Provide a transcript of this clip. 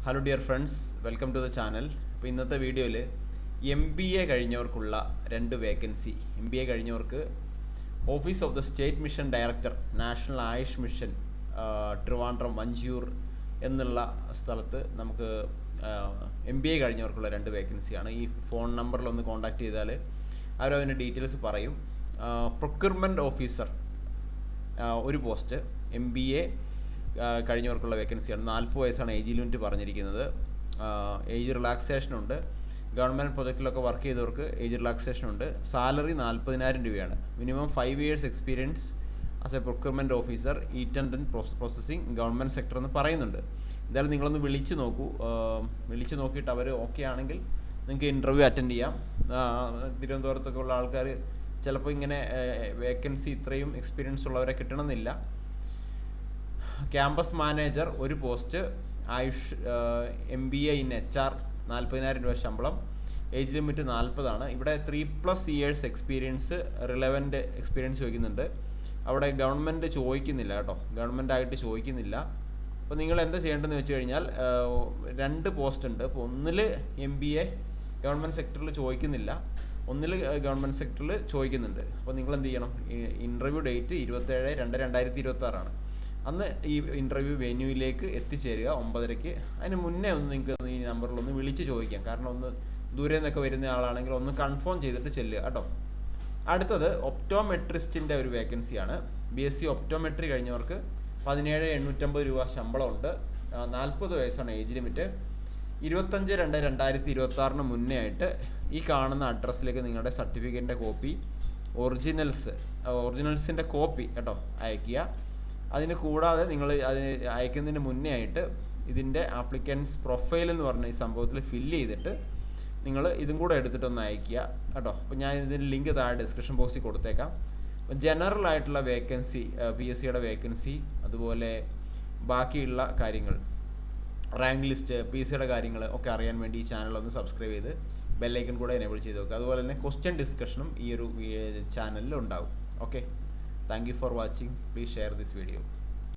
Hello dear friends, welcome to the channel. അപ്പോൾ ഇന്നത്തെ വീഡിയോയിൽ MBA കഴിഞ്ഞവർക്കുള്ള 2 വേക്കൻസി. MBA കഴിഞ്ഞവർക്ക് office of the state mission director, national AYUSH mission, Trivandrum Vanchiyoor എന്നുള്ള സ്ഥലത്ത് നമുക്ക് MBA കഴിഞ്ഞവർക്കുള്ള 2 വേക്കൻസിയാണ്. ഈ ഫോൺ നമ്പറിലൊന്ന് കോൺടാക്ട് ചെയ്താൽ അവരതിൻ്റെ ഡീറ്റെയിൽസ് പറയും. പ്രൊക്യൂർമെൻറ്റ് ഓഫീസർ ഒരു പോസ്റ്റ്, MBA കഴിഞ്ഞവർക്കുള്ള വേക്കൻസിയാണ്. 40 വയസ്സാണ് ഏജ് ലിമിറ്റ് പറഞ്ഞിരിക്കുന്നത്. ഏജ് റിലാക്സേഷനുണ്ട്. ഗവൺമെൻറ് പ്രൊജക്റ്റിലൊക്കെ വർക്ക് ചെയ്തവർക്ക് ഏജ് റിലാക്സേഷനുണ്ട്. സാലറി 40,000 രൂപയാണ്. Minimum 5 years experience as A procurement officer, eat processing, government sector എന്ന് പറയുന്നുണ്ട്. എന്തായാലും നിങ്ങളൊന്ന് വിളിച്ച് നോക്കൂ. വിളിച്ച് നോക്കിയിട്ട് അവർ ഓക്കെ ആണെങ്കിൽ നിങ്ങൾക്ക് ഇൻ്റർവ്യൂ അറ്റൻഡ് ചെയ്യാം. തിരുവനന്തപുരത്തൊക്കെ ഉള്ള ആൾക്കാർ ചിലപ്പോൾ ഇങ്ങനെ വേക്കൻസി ഇത്രയും എക്സ്പീരിയൻസ് ഉള്ളവരെ കിട്ടണമെന്നില്ല. ക്യാമ്പസ് മാനേജർ ഒരു post, Ayush MBA in HR, 40,000 രൂപ ശമ്പളം. ഏജ് ലിമിറ്റ് 40 ഇവിടെ 3+ years എക്സ്പീരിയൻസ്, റിലവൻറ്റ് എക്സ്പീരിയൻസ് ചോദിക്കുന്നുണ്ട്. അവിടെ ഗവൺമെൻറ് ചോദിക്കുന്നില്ല കേട്ടോ, ഗവൺമെൻറ്റായിട്ട് ചോദിക്കുന്നില്ല. അപ്പോൾ നിങ്ങൾ എന്താ ചെയ്യേണ്ടതെന്ന് വെച്ച് കഴിഞ്ഞാൽ 2 പോസ്റ്റ് ഉണ്ട്. അപ്പോൾ ഒന്നിൽ MBA ഗവൺമെൻറ് സെക്ടറിൽ ചോദിക്കുന്നില്ല, ഒന്നിൽ ഗവൺമെൻറ് സെക്ടറിൽ ചോദിക്കുന്നുണ്ട്. അപ്പോൾ നിങ്ങൾ എന്ത് ചെയ്യണം? ഇൻ്റർവ്യൂ ഡേറ്റ് 27/2/2026 അന്ന് ഈ ഇൻ്റർവ്യൂ വെന്യൂയിലേക്ക് എത്തിച്ചേരുക 9:30. അതിന് മുന്നേ ഒന്ന് നിങ്ങൾക്ക് ഈ നമ്പറിലൊന്ന് വിളിച്ച് ചോദിക്കാം. കാരണം ഒന്ന് ദൂരെ നിന്നൊക്കെ വരുന്ന ആളാണെങ്കിൽ ഒന്ന് കൺഫേം ചെയ്തിട്ട് ചെല്ലുക കേട്ടോ. അടുത്തത് ഒപ്റ്റോമെട്രിസ്റ്റിൻ്റെ ഒരു വേക്കൻസിയാണ്. BSc ഒപ്റ്റോമെട്രി കഴിഞ്ഞവർക്ക് 17,850 രൂപ ശമ്പളമുണ്ട്. 40 വയസ്സാണ് ഏജ് ലിമിറ്റ്. 25/2/2026 മുന്നേ ആയിട്ട് ഈ കാണുന്ന അഡ്രസ്സിലേക്ക് നിങ്ങളുടെ സർട്ടിഫിക്കറ്റിൻ്റെ കോപ്പി, ഒറിജിനൽസിൻ്റെ കോപ്പി കേട്ടോ അയയ്ക്കുക. അതിന് കൂടാതെ നിങ്ങൾ അത് അയക്കുന്നതിന് മുന്നേ ആയിട്ട് ഇതിൻ്റെ ആപ്ലിക്കൻസ് പ്രൊഫൈൽ എന്ന് പറഞ്ഞ ഈ സംഭവത്തിൽ ഫില്ല് ചെയ്തിട്ട് നിങ്ങൾ ഇതും കൂടെ എടുത്തിട്ടൊന്ന് അയയ്ക്കുക കേട്ടോ. അപ്പോൾ ഞാൻ ഇതിൻ്റെ ലിങ്ക് താഴെ ഡിസ്ക്രിപ്ഷൻ ബോക്സിൽ കൊടുത്തേക്കാം. അപ്പം ജനറൽ ആയിട്ടുള്ള വേക്കൻസി, PSCയുടെ വേക്കൻസി, അതുപോലെ ബാക്കിയുള്ള കാര്യങ്ങൾ, റാങ്ക് ലിസ്റ്റ്, PSCയുടെ കാര്യങ്ങൾ ഒക്കെ അറിയാൻ വേണ്ടി ഈ ചാനലൊന്ന് സബ്സ്ക്രൈബ് ചെയ്ത് ബെല്ലൈക്കൺ കൂടെ എനേബിൾ ചെയ്ത് വെക്കുക. അതുപോലെ തന്നെ ക്വസ്റ്റ്യൻ ഡിസ്കഷനും ഈ ഒരു ചാനലിൽ ഉണ്ടാവും. Okay, thank you for watching. Please share this video.